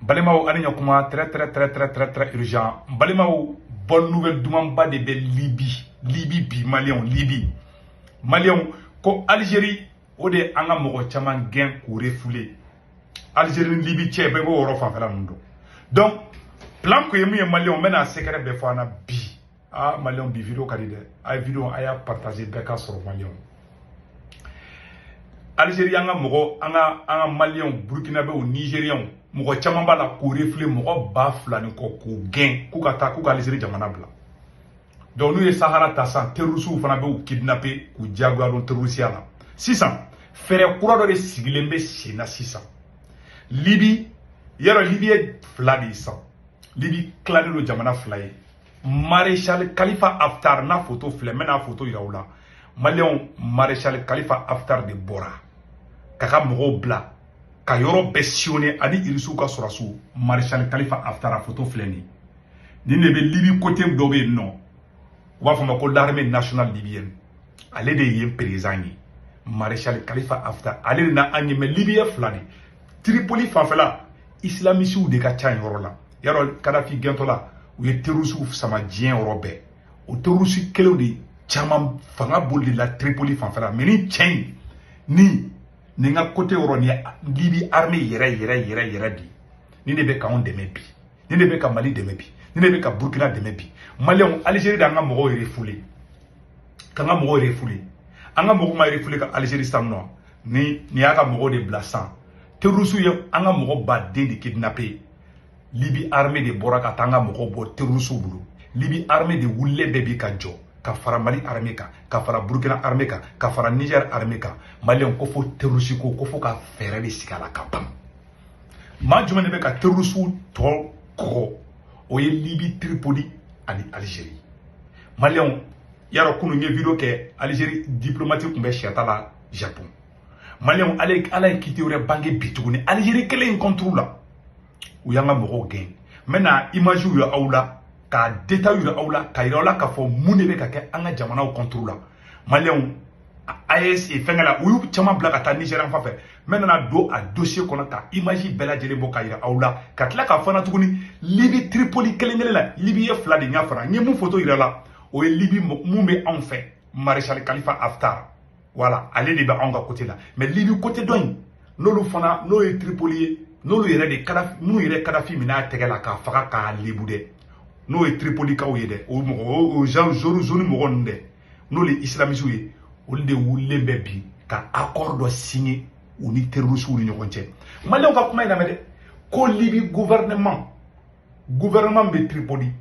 Balimao Aniyakuma, très urgent. Balimao, bonne nouvelle Doumamba de Libye. Libye, Malion, Libye. Malion, ko Algérie, ode anga mogo chaman gen ou refoulé. Algérie, Libye, tche, bego orofa fela mundo. Donc, plan que yemi Malion, mena secret befana bi. Ah, Malion bi vidéo karide. Ay vidéo aya partager beka sur Malion. Algérie anga mogo, anga Malion, Burkinabé ou Nigérian. Mogo chaman ba la ko reflé mogo ba flani ko gen ku kata ku Algérie jamana bla. Donc nous les Sahara tassan terroristes fana be ou kidnapper ku jaguar on terroriste la. 600 fere kura do de sigilembe sena 600. Libye yaro Libye fladi sa. Libye clade do jamana fly. Maréchal Khalifa Haftar na photo fle mena photo iraoula. Malion Maréchal Khalifa Haftar de Bora. Kaka mogo bla. Ka yoro bessionné ani irisu ka sorasu Maréchal Khalifa Haftar a photo fleni. Ni ne be Libye côté dobe non. Wa fama ko l'armée nationale libyenne. Ale de yem président Maréchal Khalifa Haftar ale na anyeme Libye flani. Tripoli fanfela islamiste de ka chan yoro la. Yaro Kadhafi gento la ou ye terroriste sama dien robé. O terroriste kelo de chama fanga bolde la Tripoli fanfela meni chen ni nga côté oro ni Libye armée yere di. Ni ne be ka on deme bi. Ni ne be ka Mali deme bi. Ni ne be ka Burkina deme bi. Malion Algérie da nga mogo refoulé. Kanga mogo refoulé. Anga mogo ma refoulé ka Algérie samno. Ni aka mogo de blasan. Terroristes ye anga mogo ba de kidnapper. Libye armée de Boraka tanga mogo bo terroristes bulu. Libye armée de wulle bebi ka jo. Ka fara Mali armée ka fara Burkina armée ka fara Niger armée ka. Malion ko fo terroristes ko fo ka fere de sikala kapam. Ma jumene be ka terroristes to ko. Oye Libye Tripoli ani Algérie. Malion yaro kunu nye vidéo ke Algérie diplomatique kumbe chata la Japon. Malion ala kiti ore bange bituguni Algérie kele contrôle la. Ou yanga mogo gen. Mena image yu aula ka détail yu aula ka iraola ka fo munebe ka ke anga jamana au contrôle la. Malion AES e fengala ou chama blaka ta Nigérian fa fe. Mena na do a dossier kono ka image bela jele bo ka ira aula ka tla ka fana tuguni Libye Tripoli kelengele la Libye fladi nya fana nye mu photo ira la o Libye mumbe en fait Maréchal Khalifa Haftar. Voilà, allez les ba anga côté là. Mais Libye côté don nolu fana no e Tripoli no lu yere de Kadhafi mu yere Kadhafi mina tegela ka faka ka libude no e Tripoli ka o yede o Jean zone mo gonde no les islamistes yi o de wulle bebi ka accord signé ou ni terroriste ou ni ñokonche malé ka kuma ina mede ko Libye gouvernement be Tripoli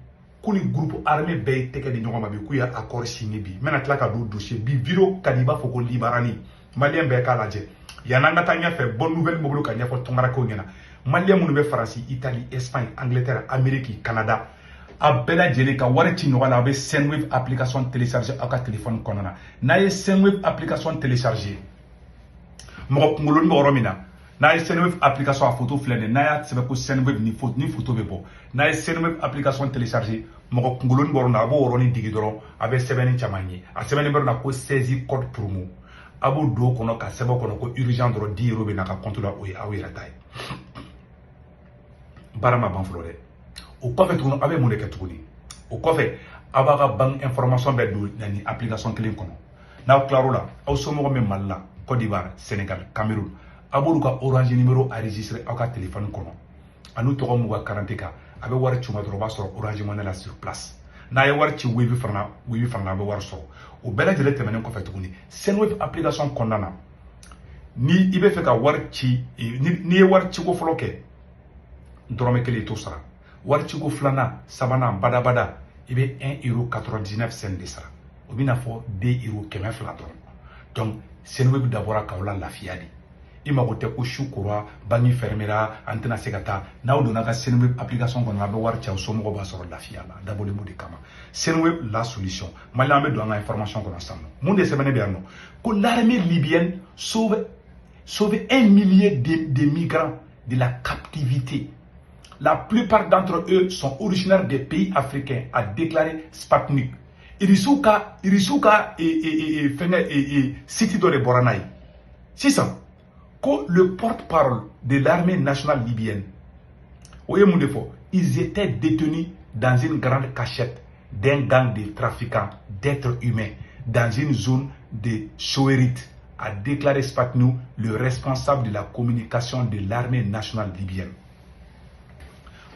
ko ni groupe armé be teke de ñokoma be ku ya accord signé bi mena tla ka do dossier bi vidéo kadiba foko libarani malien be ka laje yananga tanya fait bonne nouvelle mobilo ka ñafo tongara ko ngena malien munu be France Italie Espagne Angleterre Amérique Canada a bela jeli ka wari ci ñoga la be Sendwave application télécharger aka téléphone konona na ye Sendwave application télécharger mo ngolon mo romina na ye Sendwave application a photo flene na ya sebe ko Sendwave ni photo be bo na ye Sendwave application télécharger mo ngolon mo rona bo roni digi doro abe sebeni chamani a sebeni berna ko saisi code promo abo do kono ka sebe kono ko urgent doro 10 € be na ka compte la o awira tay barama ban flore o kɔfɛ tuguni abe mun de kɛ tuguni o kɔfɛ a b'a ka banque information bɛɛ don ni application kelen kɔnɔ n'aw tilar'o la aw somɔgɔ min Mali la Côte d'Ivoire Sénégal Cameroun a b'olu ka orange numéro enregistré aw ka téléphone kɔnɔ a n'u tɔgɔ m'u ka carte kan a bɛ wari ci u ma dɔrɔn o b'a sɔrɔ orange money la sur place n'a ye wari ci Wave fana a bɛ wari sɔrɔ o bɛɛ lajɛlen tɛmɛnen kɔfɛ tuguni Sendwave application kɔnɔna na ni i bɛ fɛ ka wari ci ni ye wari ciko fɔlɔ kɛ dɔrɔmɛ kelen i t'o sara wari ciko filanan sabanan badabada i bɛ 1,99 € de sara o bɛna fɔ 2 € 200 dɔrɔn donc Sendwave dabɔra k'aw la lafiya de i mago tɛ ko su kora banque fermera an tɛna se ka taa n'aw donna ka Sendwave application kɔnɔ a bɛ wari ci aw somɔgɔw b'a sɔrɔ lafiya la dabɔlen b'o de kama Sendwave la solution mali an bɛ don an ka information kɔnɔ sisan nɔ mun de sɛbɛnnen bɛ yan nɔ ko l'armée libyenne sauve 1 millier de migrants de la captivité. La plupart d'entre eux sont originaires des pays africains, a déclaré Sputnik. Irisuka City de Boranai. C'est ça. Que le porte-parole de l'armée nationale libyenne, Oye mon défaut, ils étaient détenus dans une grande cachette d'un gang de trafiquants d'êtres humains dans une zone de Choérite, a déclaré Spatnou, le responsable de la communication de l'armée nationale libyenne.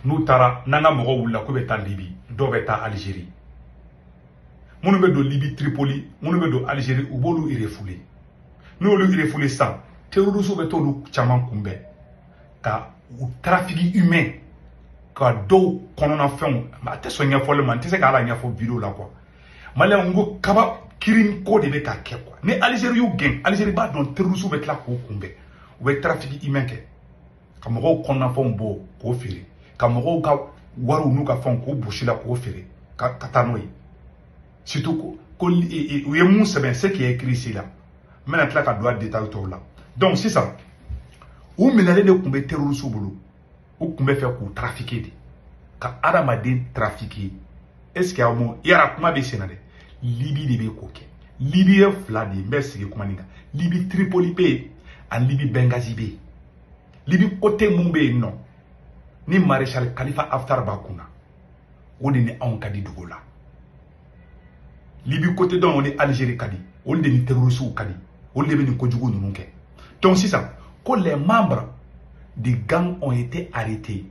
Nous tara nanga mogo wula ko beta Libye, do beta Algérie. Munu be do Libye Tripoli, munu be do Algérie ou bolu irefoulé. Nous le irefoulé ça, terrorisme beto lu chaman kumbe. Ka ou trafic humain ka do konona fen ma te so nya folle man te se ka ala nya fo vidéo la quoi. Malé ngo kaba kirim ko de be ka ke quoi. Ne Algérie yu gen, Algérie ba don terrorisme bet la ko kumbe. Ou be trafic humain ke. Ka mo konona fo mbo ko firi. Ka mo ka waru nu ka fon ko bushila ko firi. Ka katanoyi. Surtout ko ye moun seben ce qui est écrit ici là. Maintenant là ka doit détail to là. Donc c'est ça. Ou menale de kumbe terrorisme bolo. Ou kumbe fait ko trafiquer de. Ka adamaden trafiquer. Est-ce qu'il y a un mot yara kuma be senade. Libye de be ko ke. Libye fla de mbesi kuma ninga. Libye Tripoli be and Libye Benghazi be. Libye côté mumbe non. Ni maréchal Khalifa Haftar bakuna. On est en kadi dugola. Libye côté donc on est Algérie kadi. On est ni terroriste ou kadi. On est ni kojugo nunke. Donc c'est ça. Quand les membres des gangs ont été arrêtés,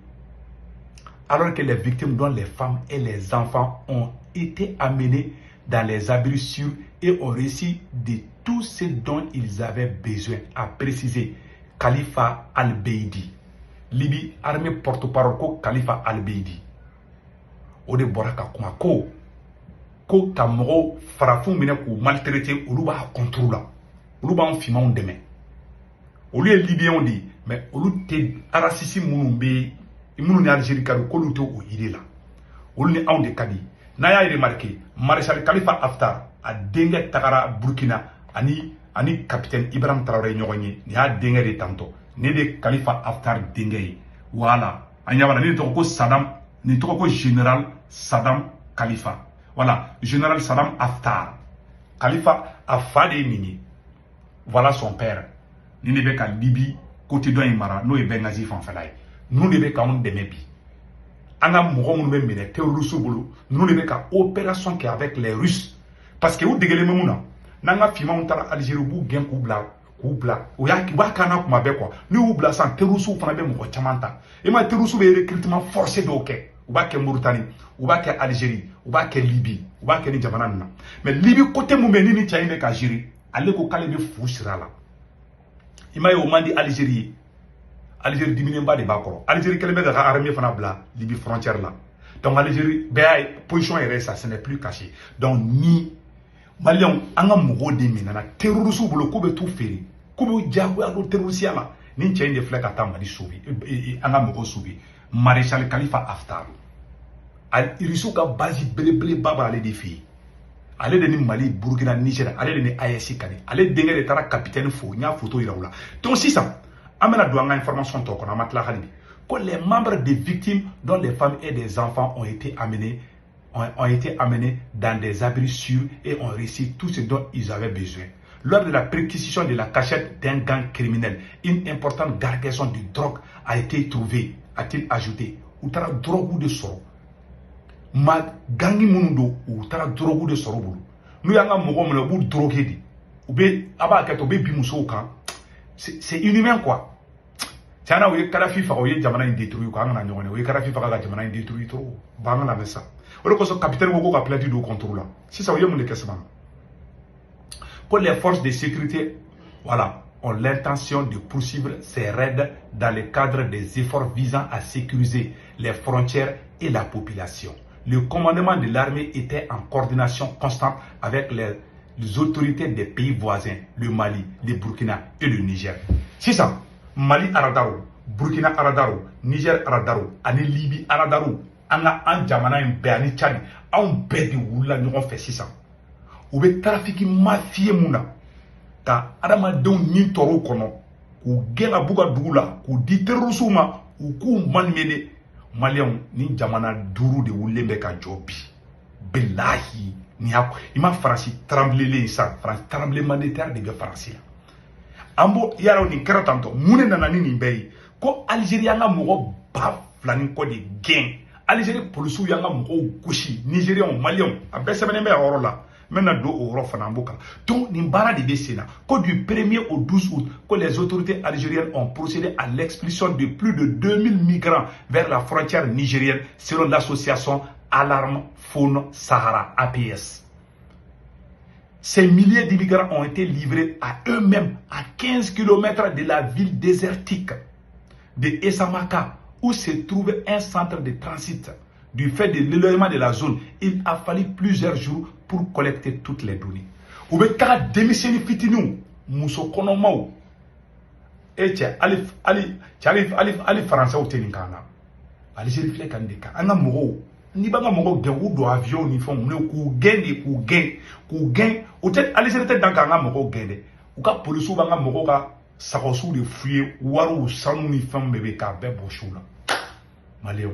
alors que les victimes, dont les femmes et les enfants, ont été amenés dans les abris sûrs et ont reçu de tout ce dont ils avaient besoin, a précisé Khalifa Al-Beidi. Libye, armée porte-parole Khalifa Al-Beidi. Ode Boraka kuma ko kamoro farafou mine ko maltraité olu ba contrôle olu ba on fima on demain. Au lieu libyen on dit mais olu te arasisi munu be munu ni Algérie kadu ko lu to o yire la olu ni on de kadi na ya remarqué maréchal Khalifa Haftar a dengue takara Burkina ani capitaine Ibrahim Traoré ñogoñi ni a dengue de tanto ne de Khalifa Haftar dengue voilà anyabana ni to ko Saddam ni to ko général Saddam Khalifa voilà général Saddam Haftar Khalifa a fade nini voilà son père. Nous ne sommes Libye, côté de Imara, nous sommes Benghazi fanfalay. Nous ne sommes pas Demebi. Nous sommes terroristes, nous ne sommes pas opération avec les Russes. Parce que vous dégueulez même nous. Nous avons fait Algérie ou bien Koubla. Ou ya kana kuma be quoi. Nous oubla sans terroristes fana be mo chamanta. Et ma terroristes be recrutement forcé de OK. Ou ba ke Mauritanie, ou ba ke Algérie, ou ba ke Libye, ou ba ke ni jamana na. Mais Libye côté mo meni ni tchaïne ka Algérie. Allez ko kale be fouchira là. Il m'a dit Algérie. Algérie diminue pas de Bakoro. Algérie, quelle est la armée fanabla, Libye frontière là. Donc Algérie, position est ça, ce n'est plus caché. Donc ni Maliens, anga mogo de minana, terroristes ou le kobe tout ferry. Kobe diabo alo terroristes là. Ni tient des flaques à Tamadi soubi. Anga mogo soubi. Maréchal Khalifa Haftar. Il y a basi blé baba les défis. Allez de Mali, Burkina, Niger, allez de ASI Kani, allez de dengue de capitaine fou, n'y a photo iraoula. Donc si ça, amena douanga information to qu'on a matla khalibi. Que les membres des victimes, dont les femmes et des enfants ont été amenés dans des abris sûrs et ont reçu tout ce dont ils avaient besoin. Lors de la perquisition de la cachette d'un gang criminel, une importante cargaison de drogue a été trouvée, a-t-il ajouté. Ou t'as drogue ou de soro. Ma gangi mundo ou tara drogue de sorobulu nous yanga mogo mona bu drogué di ou be aba kato be bimuso kan c'est inhumain quoi tiana ou karafi fa ou jamana détruit ko ngana nyone ou karafi fa ga jamana détruit trop banga na messa o ko so capitaine go ka plati do contrôle là si ça ou yemu le kesman pour les forces de sécurité voilà ont l'intention de poursuivre ces raids dans le cadre des efforts visant à sécuriser les frontières et la population. Le commandement de l'armée était en coordination constante avec les autorités des pays voisins, le Mali, le Burkina et le Niger. C'est ça. Mali Aradaro, Burkina Aradaro, Niger Aradaro, Ani Libye Aradaro, Anga Anjamana Mbéani Tchadi, on bête de Oula, nous on fait 600. Ou be trafic mafie mouna, ta Adama don ni toro kono, ou gela buga doula, ou di terrorisme, ou kou manmene. Maliens ni jamana duru de wulembe ka jobi billahi ni hako ima farasi trembler ça France tremblement de terre de farasi ambo yaro ni keratanto mune nana ni mbey ko Algérie nga mogo ba flanin ko de gain Algérie policiers yanga moko gosi Nigériens Maliens a bɛ sɛbɛnnen bɛ yɔrɔ la maintenant do o yɔrɔ fana b'o kan donc nin baara de bɛ sen na ko du 1er au 12 août que les autorités algériennes ont procédé à l'expulsion de plus de 2000 migrants vers la frontière nigérienne selon l'association Alarme Faune Sahara APS. Ces milliers d'immigrants ont été livrés à eux-mêmes à 15 km de la ville désertique de Essamaka, où se trouve un centre de transit. Du fait de l'éloignement de la zone, il a fallu plusieurs jours pour collecter toutes les données. Ou bien, quand démissionner fitinou, mousso konomao, et tiens, allez français au téninkana. Allez, j'ai réfléchi quand des cas. Anga moro, ni banga moro gen ou do avion ni font ne ku gain, ou peut-être allez j'ai dans kanga moro gain. Ou ka police banga moro ka sakosu de fuyer waru sanu ni femme bébé ka be bochula. Maléon.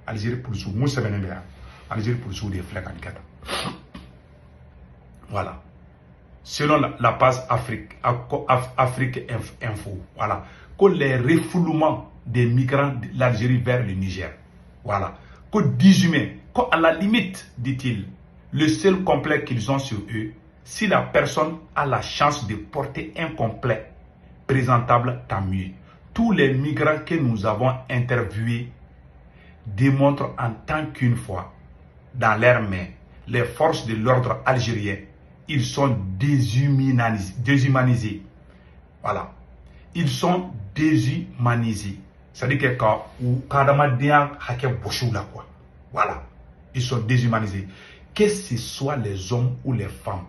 Algérie pour sous mon semaine bien Algérie pour sous des flaques en quatre. Voilà, selon la base Afrique Info, voilà, que les refoulements des migrants de l'Algérie vers le Niger, voilà, que 18 mai, qu'à la limite, dit-il, le seul complet qu'ils ont sur eux, si la personne a la chance de porter un complet présentable, tant mieux. Tous les migrants que nous avons interviewés démontrent en tant qu'une fois, dans leurs mains, les forces de l'ordre algérien, ils sont déshumanisés. Voilà. Ils sont déshumanisés. C'est-à-dire que quand voilà. Ils sont déshumanisés. Que ce soit les hommes ou les femmes,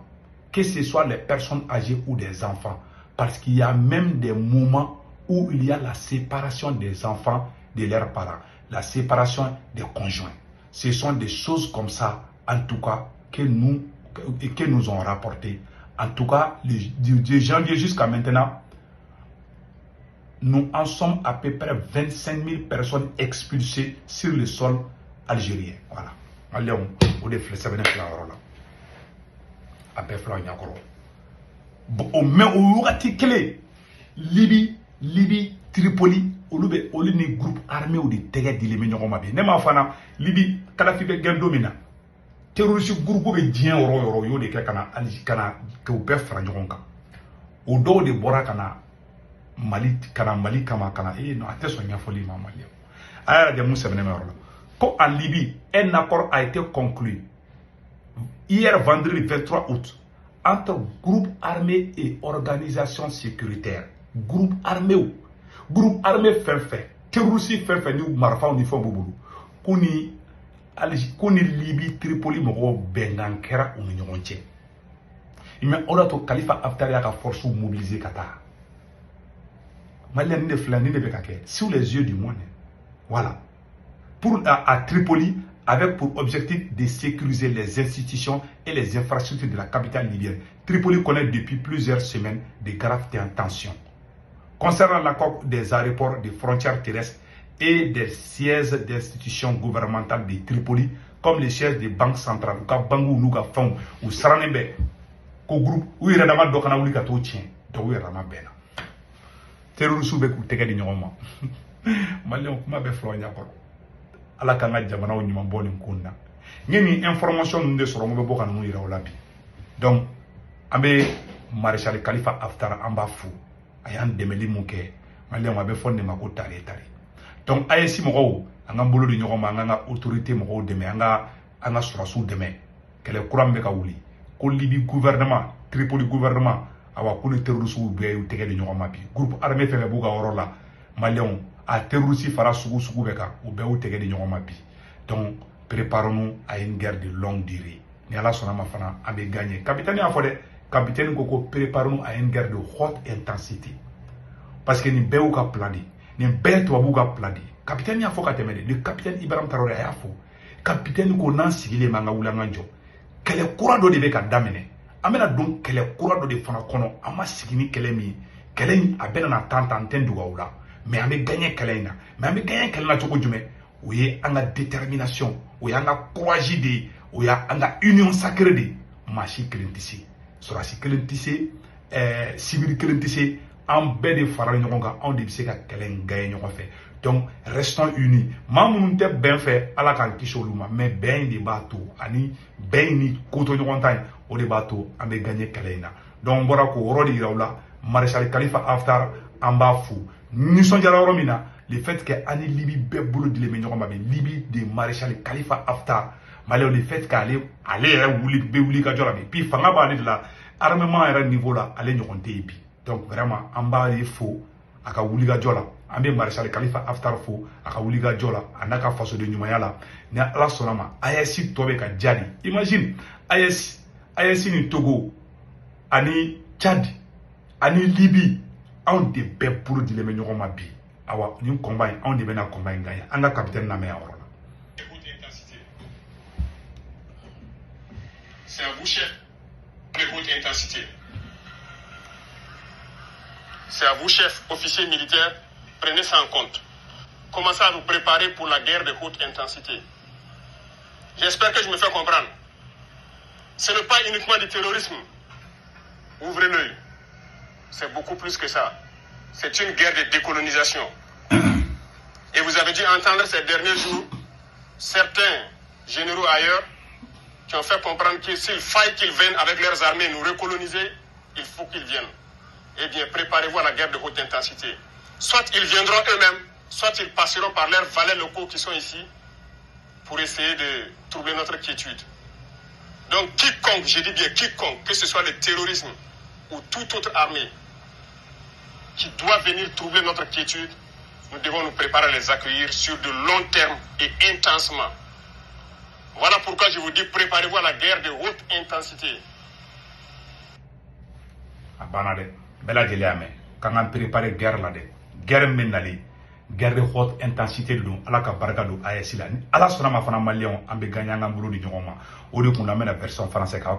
que ce soit les personnes âgées ou des enfants, parce qu'il y a même des moments où il y a la séparation des enfants de leurs parents, la séparation des conjoints. Ce sont des choses comme ça, en tout cas, que nous ont rapporté. En tout cas, de janvier jusqu'à maintenant, nous en sommes à peu près 25 000 personnes expulsées sur le sol algérien. Voilà. Allez, on est flessé avec la là. Après, Flan Yakoro. Au même au clé, Libye, Tripoli, ou ni groupe armé ou des tégés d'éléments mabi. Ne ma fana Libye, Kadhafi be gendomina. Terroriste groupe be dien oro yo de kana que ou be franjonka. O do de bora kana Mali kama kana no ateso nya foli ma Mali. Aya de Moussa Benemero. Quand en Libye, un accord a été conclu hier vendredi 23 août entre groupes armés et organisations sécuritaires. Groupe armé fait terroriste fait ni marfa ni fo bubulu kuni Libye Tripoli mo bengan kera o nyonche mais on a to Khalifa Haftar ya ka force mobiliser kata Malien ne flani ne bekake sous les yeux du monde. Voilà, pour à Tripoli, avec pour objectif de sécuriser les institutions et les infrastructures de la capitale libyenne. Tripoli connaît depuis plusieurs semaines de graves tensions. Concernant l'accord des aéroports, des frontières terrestres et des sièges d'institutions gouvernementales de Tripoli, comme les sièges des banques centrales, ou Bangou, Nouga, Fong, ou Saranembe, qu'au groupe, où il y a un dokana ou likato tien, donc où il y a un bena. Terroristes ou bekou tege di nyoma. Malien kuma be flo nyakoro. Ala kanga jamana o nyuma boni nkunda. Ngeni information nde soro mo be bokan mu ira olabi. Donc ambe Maréchal Khalifa Haftar amba fou. Ayan demeli muke. Malien wa be fonde mako tare. Donc ayesi mo anga mbolo di nyoma anga autorité mo deme anga surasu deme. Kele kurambe ka wuli. Ko Libye gouvernement, Tripoli gouvernement awa kuli terroriste be u tege di nyoma bi. Groupe armé febe buga orola. Malien a terroriste fara sugu beka ou be ou tege di nyoma bi. Donc préparons-nous à une guerre de longue durée. Ni ala sona ma fana ambe gagner. Capitaine a fodé capitaine koko préparons-nous à une guerre de haute intensité. Parce que ni be ou ka plani, ni be to abu ka plani. Capitaine a foka temede, le capitaine Ibrahim Traoré a fo. Capitaine ko nan sigile manga wulanga njo. Kele kura do de be ka damene. Amena donc kele kura do de fana kono ama sigini kele mi. Kele ni abena na tantanten duga wula. Mais on a gagné Kalena. Mais on a gagné Kalena Tchokoudjoume. Oui, on a détermination. Oui, on a courage. Oui, on a union sacrée. De Machi Kelentissé. Sorasi Kelentissé. Sibiri Kelentissé. En bête de Faran Yonga. On dit que Kelen gagne. Donc restons unis. Mamun te ben fait ala kan kisoluma mais ben de bateau ani ben ni koto ɲɔgɔntan o de bateau an be gagner kɛlɛ. Donc bora ko oro de yiraula Maréchal Khalifa Haftar an b'a fo nisɔndiyala yɔrɔ min na le fait que ani Libi bɛɛ bolo dilen bɛ ɲɔgɔn ma Libi de Maréchal Khalifa Haftar malgré le fait qu'ale yɛrɛ wuli ka jɔ la puis fanga b'ale de la armement yɛrɛ niveau la ale ɲɔgɔn tɛ yen bi. Donc vraiment an b'a ye fo a ka wuli ka jɔ la an bɛ Maréchal Khalifa Haftar fo a ka wuli ka jɔ la a n'a ka fasoden ɲumanya la ni Ala sɔnna ma AES tɔ bɛ ka jari. Imagine AES ni Togo ani Tchad ani Libye anw de bɛɛ bolo dilen bɛ ɲɔgɔn ma bi. Awa ni combat in anw de bɛna combat in gagner an ka capitaine lamɛn a yɔrɔ la. C'est à vous, chef, de haute intensité. C'est à vous, chef, officiers militaires, prenez ça en compte. Commencez à vous préparer pour la guerre de haute intensité. J'espère que je me fais comprendre. Ce n'est pas uniquement du terrorisme. Ouvrez l'œil. C'est beaucoup plus que ça. C'est une guerre de décolonisation. Et vous avez dû entendre ces derniers jours certains généraux ailleurs qui ont fait comprendre que s'il faille qu'ils viennent avec leurs armées nous recoloniser, il faut qu'ils viennent. Eh bien, préparez-vous à la guerre de haute intensité. Soit ils viendront eux-mêmes, soit ils passeront par leurs valets locaux qui sont ici pour essayer de troubler notre quiétude. Donc, quiconque, je dis bien quiconque, que ce soit le terrorisme ou toute autre armée qui doit venir troubler notre quiétude, nous devons nous préparer à les accueillir sur de long terme et intensement. Voilà pourquoi je vous dis, préparez-vous à la guerre de haute intensité. Abanade, bela jeliame, quand on prépare guerre là de, guerre menali, guerre de haute intensité de nous, ala ka baraka do AES la. Ala sona ma fana malion, ambe gagnant ngambulu di nyoma. Odi kun lamena version français ka